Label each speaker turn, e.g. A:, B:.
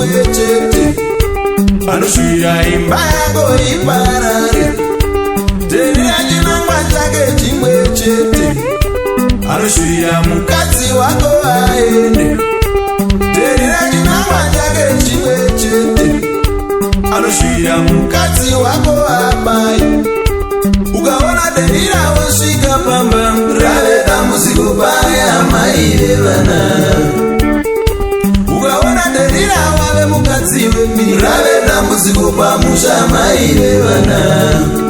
A: chimwe chete, anoshuvira imba yako iparare. Terera chinangwa chake chimwe chete, anoshuvira mukadzi wako aende. Terera chinangwa chake chimwe chete, anoshuvira mukadzi wako abaye. Ukaona derira wosvika pamba, rave dambudziko paya mai vevana. Ukaona derira wave mukadzi wemiri, rave dambudziko pamusha mai vevana.